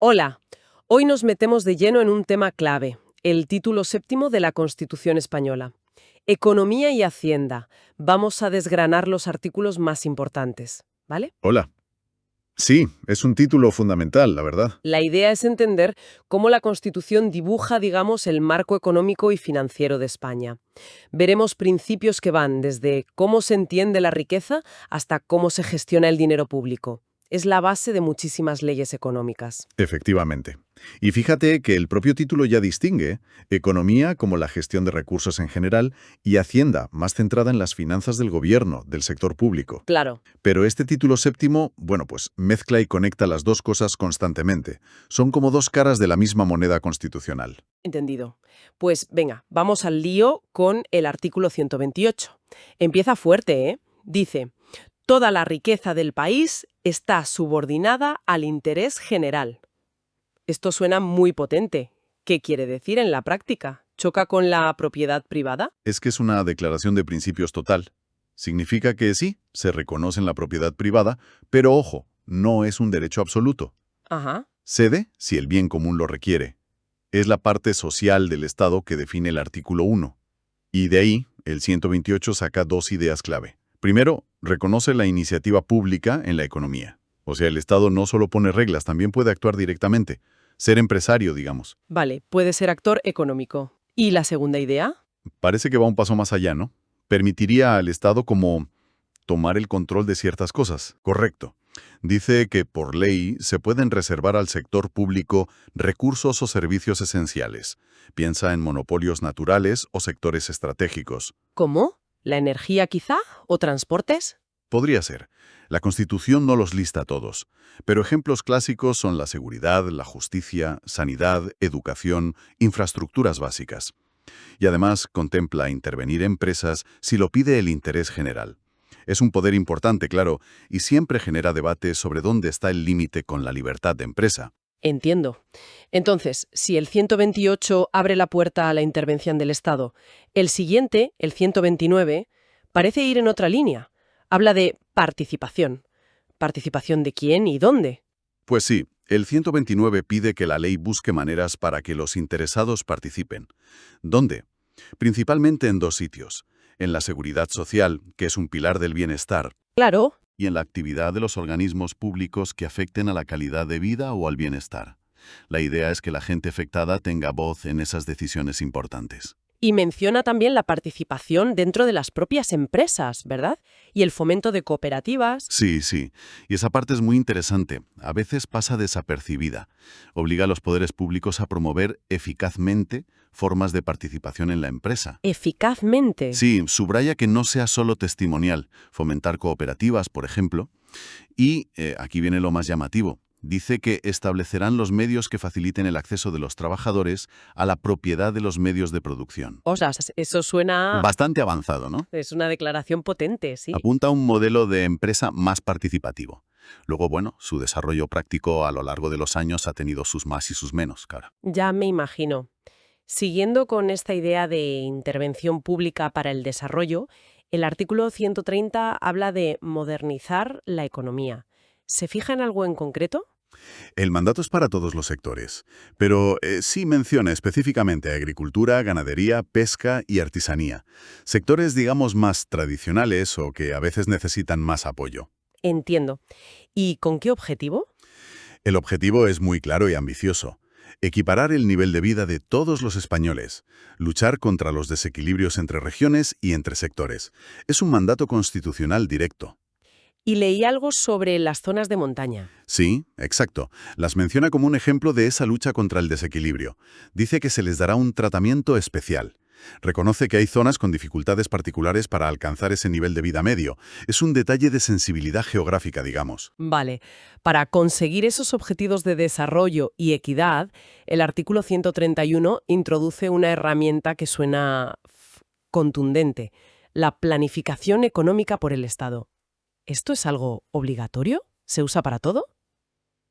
Hola, hoy nos metemos de lleno en un tema clave, el título séptimo de la Constitución española. Economía y Hacienda. Vamos a desgranar los artículos más importantes, ¿vale? Hola. Sí, es un título fundamental, la verdad. La idea es entender cómo la Constitución dibuja, digamos, el marco económico y financiero de España. Veremos principios que van desde cómo se entiende la riqueza hasta cómo se gestiona el dinero público. Es la base de muchísimas leyes económicas. Efectivamente. Y fíjate que el propio título ya distingue economía como la gestión de recursos en general y Hacienda, más centrada en las finanzas del gobierno, del sector público. Claro. Pero este título séptimo, bueno, pues mezcla y conecta las dos cosas constantemente. Son como dos caras de la misma moneda constitucional. Entendido. Pues venga, vamos al lío con el artículo 128. Empieza fuerte, ¿eh? Dice, toda la riqueza del país está subordinada al interés general. Esto suena muy potente. ¿Qué quiere decir en la práctica? ¿Choca con la propiedad privada? Es que es una declaración de principios total. Significa que sí, se reconoce en la propiedad privada, pero ojo, no es un derecho absoluto. Ajá. Cede si el bien común lo requiere. Es la parte social del Estado que define el artículo 1. Y de ahí, el 128 saca dos ideas clave. Primero, reconoce la iniciativa pública en la economía. O sea, el Estado no solo pone reglas, también puede actuar directamente. Ser empresario, digamos. Vale, puede ser actor económico. ¿Y la segunda idea? Parece que va un paso más allá, ¿no? Permitiría al Estado como tomar el control de ciertas cosas. Correcto. Dice que por ley se pueden reservar al sector público recursos o servicios esenciales. Piensa en monopolios naturales o sectores estratégicos. ¿Cómo? ¿La energía quizá? ¿O transportes? Podría ser. La Constitución no los lista a todos, pero ejemplos clásicos son la seguridad, la justicia, sanidad, educación, infraestructuras básicas. Y además contempla intervenir empresas si lo pide el interés general. Es un poder importante, claro, y siempre genera debate sobre dónde está el límite con la libertad de empresa. Entiendo. Entonces, si el 128 abre la puerta a la intervención del Estado, el siguiente, el 129, parece ir en otra línea. Habla de participación. ¿Participación de quién y dónde? Pues sí, el 129 pide que la ley busque maneras para que los interesados participen. ¿Dónde? Principalmente en dos sitios. En la seguridad social, que es un pilar del bienestar, Claro. y en la actividad de los organismos públicos que afecten a la calidad de vida o al bienestar. La idea es que la gente afectada tenga voz en esas decisiones importantes. Y menciona también la participación dentro de las propias empresas, ¿verdad? Y el fomento de cooperativas. Sí, sí. Y esa parte es muy interesante. A veces pasa desapercibida. Obliga a los poderes públicos a promover eficazmente formas de participación en la empresa. Eficazmente. Sí, subraya que no sea solo testimonial, fomentar cooperativas, por ejemplo. Y aquí viene lo más llamativo. Dice que establecerán los medios que faciliten el acceso de los trabajadores a la propiedad de los medios de producción. Ostras, eso suena... Bastante avanzado, ¿no? Es una declaración potente, sí. Apunta a un modelo de empresa más participativo. Luego, bueno, su desarrollo práctico a lo largo de los años ha tenido sus más y sus menos, claro. Ya me imagino. Siguiendo con esta idea de intervención pública para el desarrollo, el artículo 130 habla de modernizar la economía. ¿Se fija en algo en concreto? El mandato es para todos los sectores, pero sí menciona específicamente agricultura, ganadería, pesca y artesanía. Sectores, digamos, más tradicionales o que a veces necesitan más apoyo. Entiendo. ¿Y con qué objetivo? El objetivo es muy claro y ambicioso. Equiparar el nivel de vida de todos los españoles. Luchar contra los desequilibrios entre regiones y entre sectores. Es un mandato constitucional directo. Y leí algo sobre las zonas de montaña. Sí, exacto. Las menciona como un ejemplo de esa lucha contra el desequilibrio. Dice que se les dará un tratamiento especial. Reconoce que hay zonas con dificultades particulares para alcanzar ese nivel de vida medio. Es un detalle de sensibilidad geográfica, digamos. Vale. Para conseguir esos objetivos de desarrollo y equidad, el artículo 131 introduce una herramienta que suena contundente: la planificación económica por el Estado. ¿Esto es algo obligatorio? ¿Se usa para todo?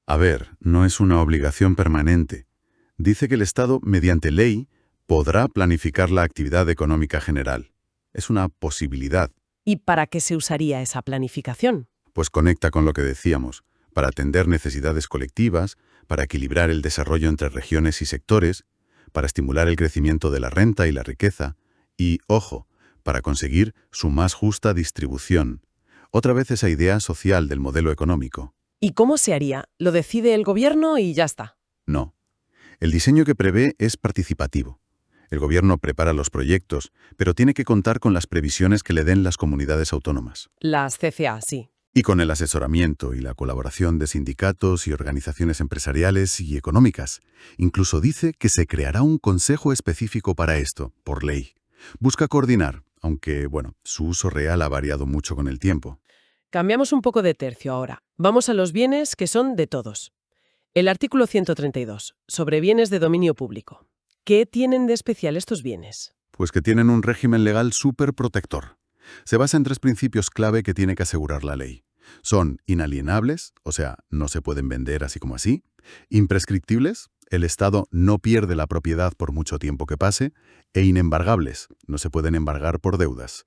A ver, no es una obligación permanente. Dice que el Estado, mediante ley, podrá planificar la actividad económica general. Es una posibilidad, ¿Y para qué se usaría esa planificación? pues conecta con lo que decíamos. para atender necesidades colectivas, para equilibrar el desarrollo entre regiones y sectores, para estimular el crecimiento de la renta y la riqueza, y, ojo, para conseguir su más justa distribución. Otra vez esa idea social del modelo económico. ¿Y cómo se haría? ¿Lo decide el gobierno y ya está? No. El diseño que prevé es participativo. El gobierno prepara los proyectos, pero tiene que contar con las previsiones que le den las comunidades autónomas. Las CCA, sí. Y con el asesoramiento y la colaboración de sindicatos y organizaciones empresariales y económicas. Incluso dice que se creará un consejo específico para esto, por ley. Busca coordinar, aunque, bueno, su uso real ha variado mucho con el tiempo. Cambiamos un poco de tercio ahora. Vamos a los bienes que son de todos. El artículo 132, sobre bienes de dominio público. ¿Qué tienen de especial estos bienes? Pues que tienen un régimen legal súper protector. Se basa en 3 principios clave que tiene que asegurar la ley. Son inalienables, o sea, no se pueden vender así como así. Imprescriptibles, el Estado no pierde la propiedad por mucho tiempo que pase. E inembargables, no se pueden embargar por deudas.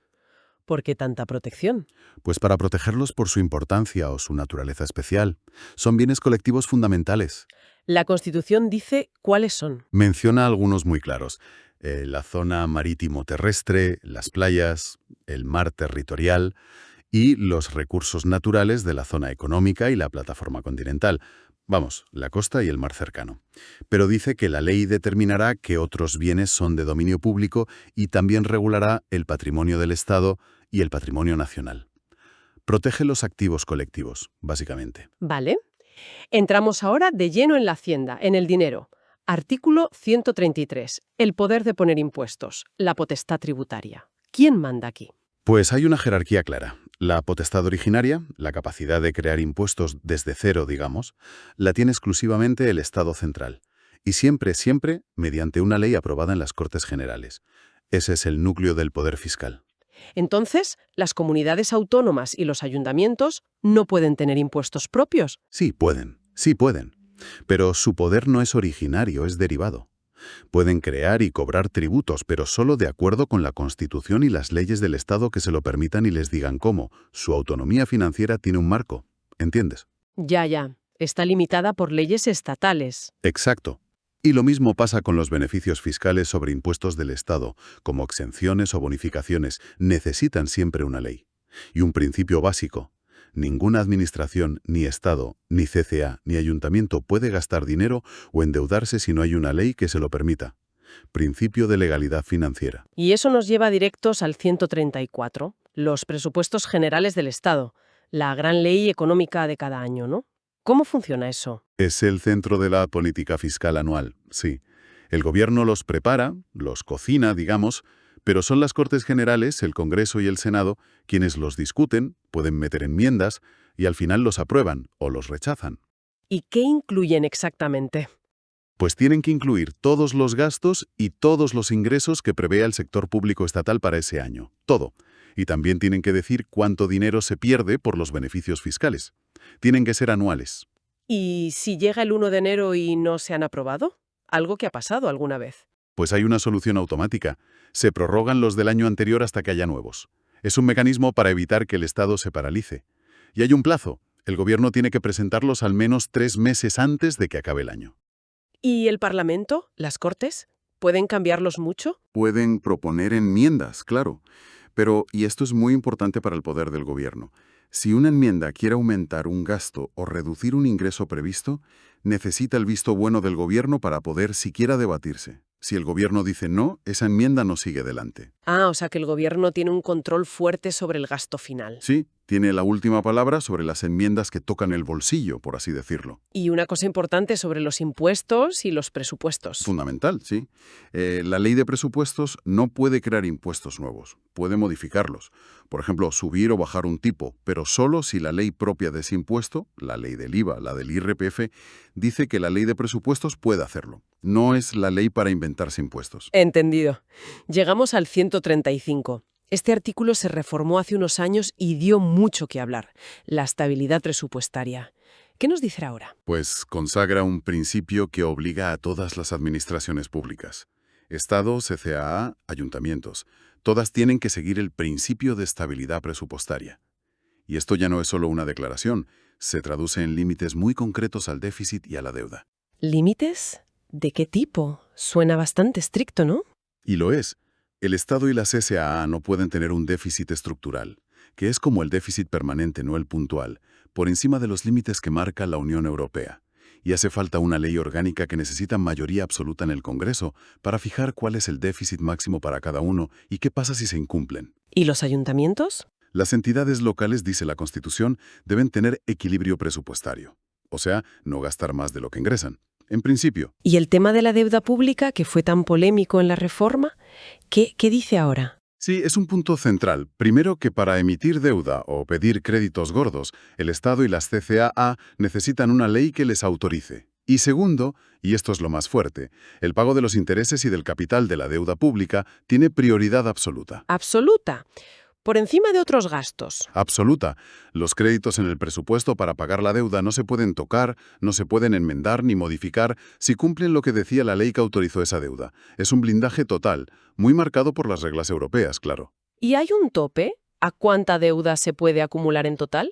¿Por qué tanta protección? Pues para protegerlos por su importancia o su naturaleza especial. Son bienes colectivos fundamentales. La Constitución dice cuáles son. Menciona algunos muy claros. La zona marítimo-terrestre, las playas, el mar territorial y los recursos naturales de la zona económica y la plataforma continental. Vamos, la costa y el mar cercano. Pero dice que la ley determinará qué otros bienes son de dominio público y también regulará el patrimonio del Estado y el patrimonio nacional. Protege los activos colectivos, básicamente. Vale. Entramos ahora de lleno en la Hacienda, en el dinero. Artículo 133. El poder de poner impuestos, la potestad tributaria. ¿Quién manda aquí? Pues hay una jerarquía clara. La potestad originaria, la capacidad de crear impuestos desde cero, digamos, la tiene exclusivamente el Estado central. Y siempre, siempre, mediante una ley aprobada en las Cortes Generales. Ese es el núcleo del poder fiscal. Entonces, las comunidades autónomas y los ayuntamientos no pueden tener impuestos propios. Sí pueden. Pero su poder no es originario, es derivado. Pueden crear y cobrar tributos, pero solo de acuerdo con la Constitución y las leyes del Estado que se lo permitan y les digan cómo. Su autonomía financiera tiene un marco, ¿entiendes? Ya. Está limitada por leyes estatales. Exacto. Y lo mismo pasa con los beneficios fiscales sobre impuestos del Estado, como exenciones o bonificaciones, necesitan siempre una ley. Y un principio básico. Ninguna administración, ni Estado, ni CCA, ni ayuntamiento puede gastar dinero o endeudarse si no hay una ley que se lo permita. Principio de legalidad financiera. Y eso nos lleva directos al 134, los presupuestos generales del Estado, la gran ley económica de cada año, ¿no? ¿Cómo funciona eso? Es el centro de la política fiscal anual, sí. El gobierno los prepara, los cocina, digamos, pero son las Cortes Generales, el Congreso y el Senado quienes los discuten, pueden meter enmiendas y al final los aprueban o los rechazan. ¿Y qué incluyen exactamente? Pues tienen que incluir todos los gastos y todos los ingresos que prevea el sector público estatal para ese año. Todo. Y también tienen que decir cuánto dinero se pierde por los beneficios fiscales. Tienen que ser anuales. ¿Y si llega el 1 de enero y no se han aprobado? Algo que ha pasado alguna vez. Pues hay una solución automática. Se prorrogan los del año anterior hasta que haya nuevos. Es un mecanismo para evitar que el Estado se paralice. Y hay un plazo. El gobierno tiene que presentarlos al menos 3 meses antes de que acabe el año. ¿Y el Parlamento? ¿Las Cortes? ¿Pueden cambiarlos mucho? Pueden proponer enmiendas, claro. Pero, y esto es muy importante para el poder del gobierno, si una enmienda quiere aumentar un gasto o reducir un ingreso previsto, necesita el visto bueno del gobierno para poder siquiera debatirse. Si el gobierno dice no, esa enmienda no sigue adelante. O sea que el gobierno tiene un control fuerte sobre el gasto final. Sí, tiene la última palabra sobre las enmiendas que tocan el bolsillo, por así decirlo. Y una cosa importante sobre los impuestos y los presupuestos. Fundamental, sí. La ley de presupuestos no puede crear impuestos nuevos, puede modificarlos. Por ejemplo, subir o bajar un tipo, pero solo si la ley propia de ese impuesto, la ley del IVA, la del IRPF, dice que la ley de presupuestos puede hacerlo. No es la ley para inventarse impuestos. Entendido. Llegamos al 135. Este artículo se reformó hace unos años y dio mucho que hablar, la estabilidad presupuestaria. ¿Qué nos dice ahora? Pues consagra un principio que obliga a todas las administraciones públicas. Estado, CCAA, ayuntamientos. Todas tienen que seguir el principio de estabilidad presupuestaria. Y esto ya no es solo una declaración, se traduce en límites muy concretos al déficit y a la deuda. ¿Límites? ¿De qué tipo? Suena bastante estricto, ¿no? Y lo es. El Estado y las SAA no pueden tener un déficit estructural, que es como el déficit permanente, no el puntual, por encima de los límites que marca la Unión Europea. Y hace falta una ley orgánica que necesita mayoría absoluta en el Congreso para fijar cuál es el déficit máximo para cada uno y qué pasa si se incumplen. ¿Y los ayuntamientos? Las entidades locales, dice la Constitución, deben tener equilibrio presupuestario, o sea, no gastar más de lo que ingresan. En principio. ¿Y el tema de la deuda pública, que fue tan polémico en la reforma? ¿Qué dice ahora? Sí, es un punto central. Primero, que para emitir deuda o pedir créditos gordos, el Estado y las CCAA necesitan una ley que les autorice. Y segundo, y esto es lo más fuerte, el pago de los intereses y del capital de la deuda pública tiene prioridad absoluta. Absoluta. Por encima de otros gastos. Absoluta. Los créditos en el presupuesto para pagar la deuda no se pueden tocar, no se pueden enmendar ni modificar si cumplen lo que decía la ley que autorizó esa deuda. Es un blindaje total, muy marcado por las reglas europeas, claro. ¿Y hay un tope? ¿A cuánta deuda se puede acumular en total?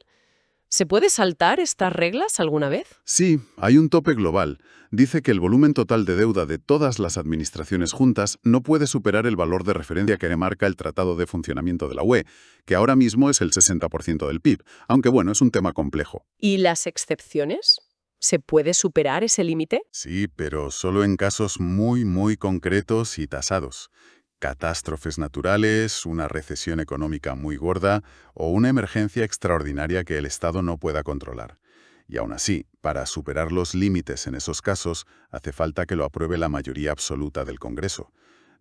¿Se puede saltar estas reglas alguna vez? Sí, hay un tope global. Dice que el volumen total de deuda de todas las administraciones juntas no puede superar el valor de referencia que marca el Tratado de Funcionamiento de la UE, que ahora mismo es el 60% del PIB, aunque bueno, es un tema complejo. ¿Y las excepciones? ¿Se puede superar ese límite? Sí, pero solo en casos muy concretos y tasados. Catástrofes naturales, una recesión económica muy gorda o una emergencia extraordinaria que el Estado no pueda controlar. Y aún así, para superar los límites en esos casos, hace falta que lo apruebe la mayoría absoluta del Congreso.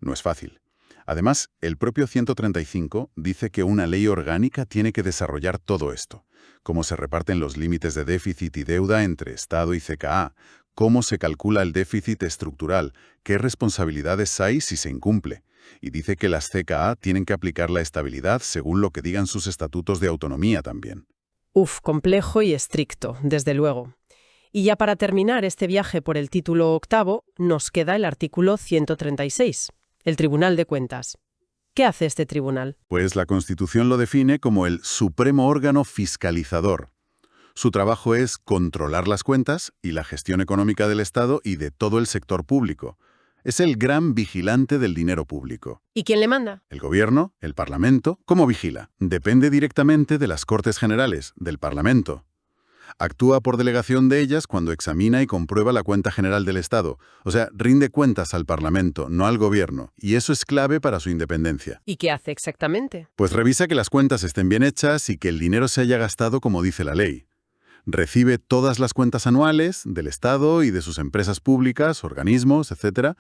No es fácil. Además, el propio 135 dice que una ley orgánica tiene que desarrollar todo esto. Cómo se reparten los límites de déficit y deuda entre Estado y CKA, cómo se calcula el déficit estructural, qué responsabilidades hay si se incumple. Y dice que las CKA tienen que aplicar la estabilidad según lo que digan sus estatutos de autonomía también. Complejo y estricto, desde luego. Y ya para terminar este viaje por el título octavo, nos queda el artículo 136, el Tribunal de Cuentas. ¿Qué hace este tribunal? Pues la Constitución lo define como el supremo órgano fiscalizador. Su trabajo es controlar las cuentas y la gestión económica del Estado y de todo el sector público. Es el gran vigilante del dinero público. ¿Y quién le manda? El gobierno, el Parlamento, ¿cómo vigila? Depende directamente de las Cortes Generales, del Parlamento. Actúa por delegación de ellas cuando examina y comprueba la cuenta general del Estado. O sea, rinde cuentas al Parlamento, no al gobierno. Y eso es clave para su independencia. ¿Y qué hace exactamente? Pues revisa que las cuentas estén bien hechas y que el dinero se haya gastado como dice la ley. Recibe todas las cuentas anuales del Estado y de sus empresas públicas, organismos, etc.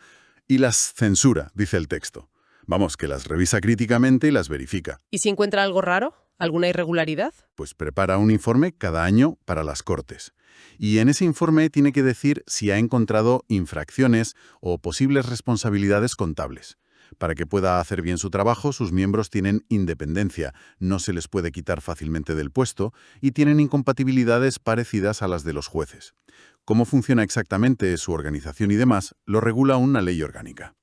Y las censura, dice el texto. Vamos, que las revisa críticamente y las verifica. ¿Y si encuentra algo raro? ¿Alguna irregularidad? Pues prepara un informe cada año para las Cortes. Y en ese informe tiene que decir si ha encontrado infracciones o posibles responsabilidades contables. Para que pueda hacer bien su trabajo, sus miembros tienen independencia, no se les puede quitar fácilmente del puesto y tienen incompatibilidades parecidas a las de los jueces. Cómo funciona exactamente su organización y demás, lo regula una ley orgánica.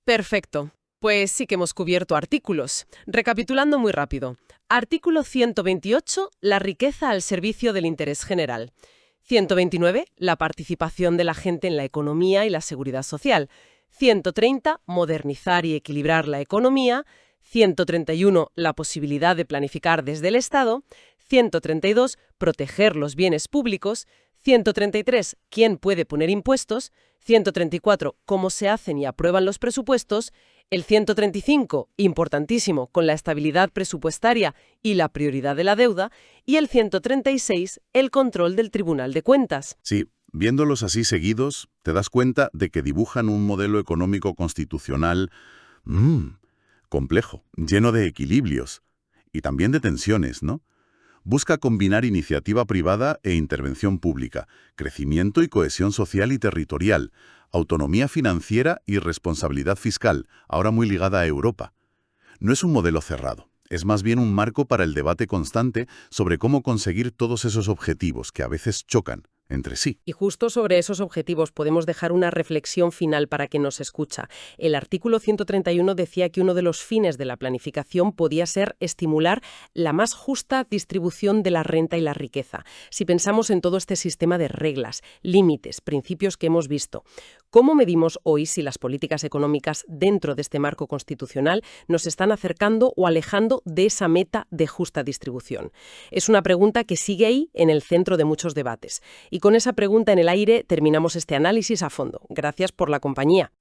Perfecto. Pues sí que hemos cubierto artículos. Recapitulando muy rápido. Artículo 128, la riqueza al servicio del interés general. 129, la participación de la gente en la economía y la seguridad social. 130, modernizar y equilibrar la economía. 131, la posibilidad de planificar desde el Estado. 132, proteger los bienes públicos. 133, quién puede poner impuestos. 134, cómo se hacen y aprueban los presupuestos. El 135, importantísimo, con la estabilidad presupuestaria y la prioridad de la deuda. Y el 136, el control del Tribunal de Cuentas. Sí, viéndolos así seguidos, te das cuenta de que dibujan un modelo económico constitucional complejo, lleno de equilibrios y también de tensiones, ¿no? Busca combinar iniciativa privada e intervención pública, crecimiento y cohesión social y territorial, autonomía financiera y responsabilidad fiscal, ahora muy ligada a Europa. No es un modelo cerrado, es más bien un marco para el debate constante sobre cómo conseguir todos esos objetivos que a veces chocan entre sí. Y justo sobre esos objetivos podemos dejar una reflexión final para quien nos escucha. El artículo 131 decía que uno de los fines de la planificación podía ser estimular la más justa distribución de la renta y la riqueza. Si pensamos en todo este sistema de reglas, límites, principios que hemos visto, ¿cómo medimos hoy si las políticas económicas dentro de este marco constitucional nos están acercando o alejando de esa meta de justa distribución? Es una pregunta que sigue ahí en el centro de muchos debates. Y con esa pregunta en el aire terminamos este análisis a fondo. Gracias por la compañía.